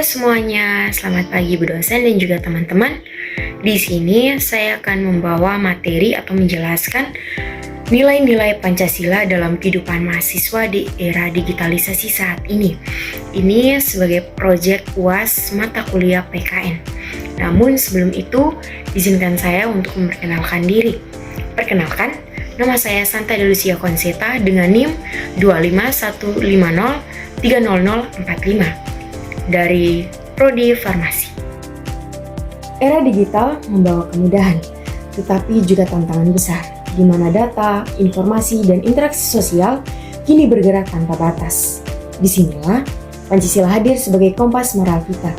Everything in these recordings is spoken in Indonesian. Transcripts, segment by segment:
Halo semuanya, selamat pagi Bu dosen dan juga teman-teman. Di sini saya akan membawa materi atau menjelaskan nilai-nilai Pancasila dalam kehidupan mahasiswa di era digitalisasi saat ini. Ini sebagai proyek UAS mata kuliah PKN. Namun sebelum itu, izinkan saya untuk memperkenalkan diri. Perkenalkan, nama saya Santa Delusia Conseta dengan NIM 25150300045 dari Prodi Farmasi. Era digital membawa kemudahan, tetapi juga tantangan besar, di mana data, informasi, dan interaksi sosial kini bergerak tanpa batas. Disinilah Pancasila hadir sebagai kompas moral kita.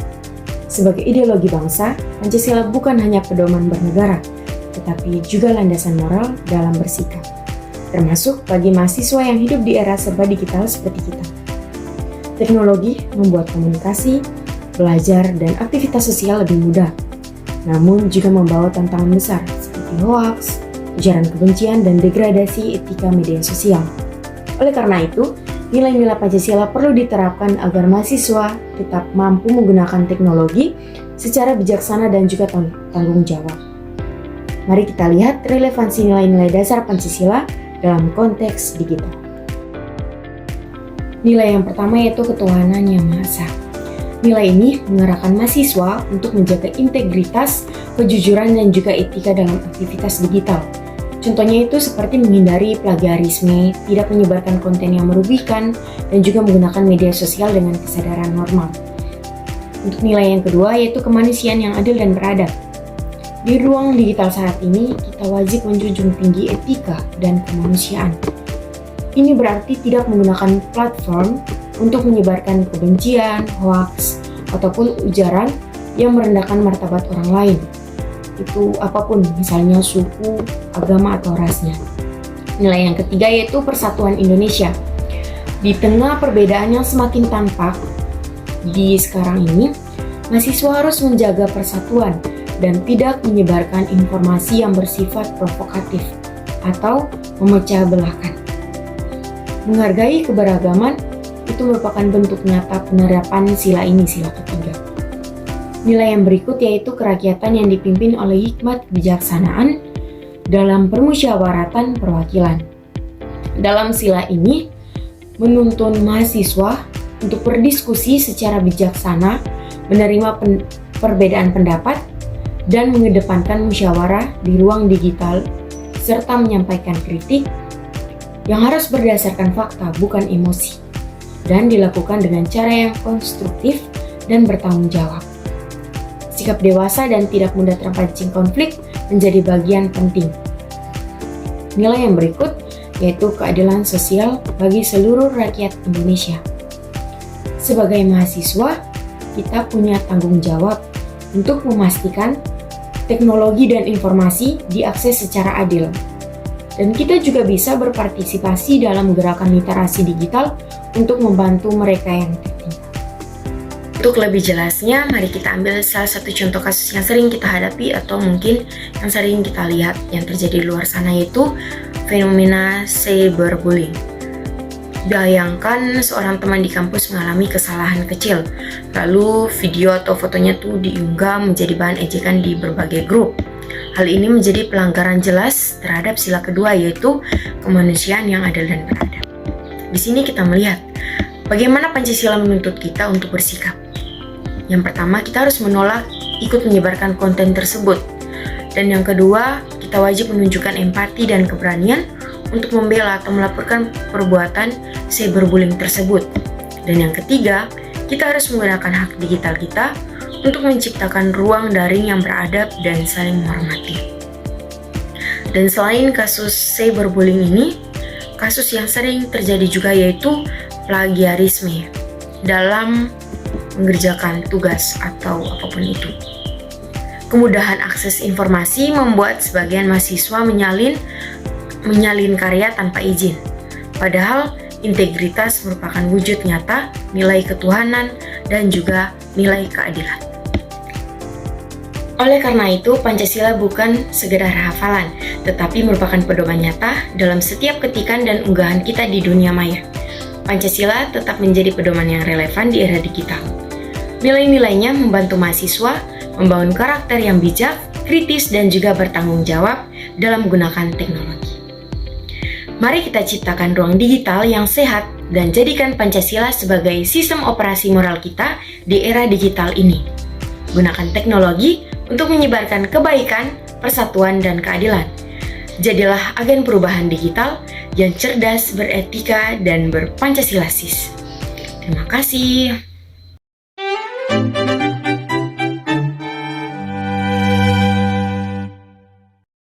Sebagai ideologi bangsa, Pancasila bukan hanya pedoman bernegara, tetapi juga landasan moral dalam bersikap, termasuk bagi mahasiswa yang hidup di era serba digital seperti kita. Teknologi membuat komunikasi, belajar, dan aktivitas sosial lebih mudah, namun juga membawa tantangan besar seperti hoaks, ujaran kebencian, dan degradasi etika media sosial. Oleh karena itu, nilai-nilai Pancasila perlu diterapkan agar mahasiswa tetap mampu menggunakan teknologi secara bijaksana dan juga tanggung jawab. Mari kita lihat relevansi nilai-nilai dasar Pancasila dalam konteks digital. Nilai yang pertama yaitu ketuhanan yang Maha Esa. Nilai ini mengarahkan mahasiswa untuk menjaga integritas, kejujuran, dan juga etika dalam aktivitas digital. Contohnya itu seperti menghindari plagiarisme, tidak menyebarkan konten yang merugikan, dan juga menggunakan media sosial dengan kesadaran normal. Untuk nilai yang kedua yaitu kemanusiaan yang adil dan beradab. Di ruang digital saat ini, kita wajib menjunjung tinggi etika dan kemanusiaan. Ini berarti tidak menggunakan platform untuk menyebarkan kebencian, hoaks, ataupun ujaran yang merendahkan martabat orang lain. Itu apapun, misalnya suku, agama, atau rasnya. Nilai yang ketiga yaitu persatuan Indonesia. Di tengah perbedaan yang semakin tampak di sekarang ini, mahasiswa harus menjaga persatuan dan tidak menyebarkan informasi yang bersifat provokatif atau memecah belahkan. Menghargai keberagaman itu merupakan bentuk nyata penerapan sila ini, sila ketiga. Nilai yang berikut yaitu kerakyatan yang dipimpin oleh hikmat kebijaksanaan dalam permusyawaratan perwakilan. Dalam sila ini, menuntun mahasiswa untuk berdiskusi secara bijaksana, menerima perbedaan pendapat, dan mengedepankan musyawarah di ruang digital, serta menyampaikan kritik yang harus berdasarkan fakta, bukan emosi, dan dilakukan dengan cara yang konstruktif dan bertanggung jawab. Sikap dewasa dan tidak mudah terpancing konflik menjadi bagian penting. Nilai yang berikut yaitu keadilan sosial bagi seluruh rakyat Indonesia. Sebagai mahasiswa, kita punya tanggung jawab untuk memastikan teknologi dan informasi diakses secara adil. Dan kita juga bisa berpartisipasi dalam gerakan literasi digital untuk membantu mereka yang tertinggal. Untuk lebih jelasnya, mari kita ambil salah satu contoh kasus yang sering kita hadapi atau mungkin yang sering kita lihat yang terjadi di luar sana, yaitu fenomena cyberbullying. Bayangkan seorang teman di kampus mengalami kesalahan kecil, lalu video atau fotonya tuh diunggah menjadi bahan ejekan di berbagai grup. Hal ini menjadi pelanggaran jelas terhadap sila kedua yaitu kemanusiaan yang adil dan beradab. Di sini kita melihat bagaimana Pancasila menuntut kita untuk bersikap. Yang pertama, kita harus menolak ikut menyebarkan konten tersebut. Dan yang kedua, kita wajib menunjukkan empati dan keberanian untuk membela atau melaporkan perbuatan cyberbullying tersebut. Dan yang ketiga, kita harus menggunakan hak digital kita untuk menciptakan ruang daring yang beradab dan saling menghormati. Dan selain kasus cyberbullying ini, kasus yang sering terjadi juga yaitu plagiarisme dalam mengerjakan tugas atau apapun itu. Kemudahan akses informasi membuat sebagian mahasiswa menyalin karya tanpa izin. Padahal integritas merupakan wujud nyata nilai ketuhanan dan juga nilai keadilan. Oleh karena itu, Pancasila bukan sekedar hafalan, tetapi merupakan pedoman nyata dalam setiap ketikan dan unggahan kita di dunia maya. Pancasila tetap menjadi pedoman yang relevan di era digital. Nilai-nilainya membantu mahasiswa membangun karakter yang bijak, kritis, dan juga bertanggung jawab dalam menggunakan teknologi. Mari kita ciptakan ruang digital yang sehat dan jadikan Pancasila sebagai sistem operasi moral kita di era digital ini. Gunakan teknologi untuk menyebarkan kebaikan, persatuan, dan keadilan. Jadilah agen perubahan digital yang cerdas, beretika, dan berpancasilasis. Terima kasih.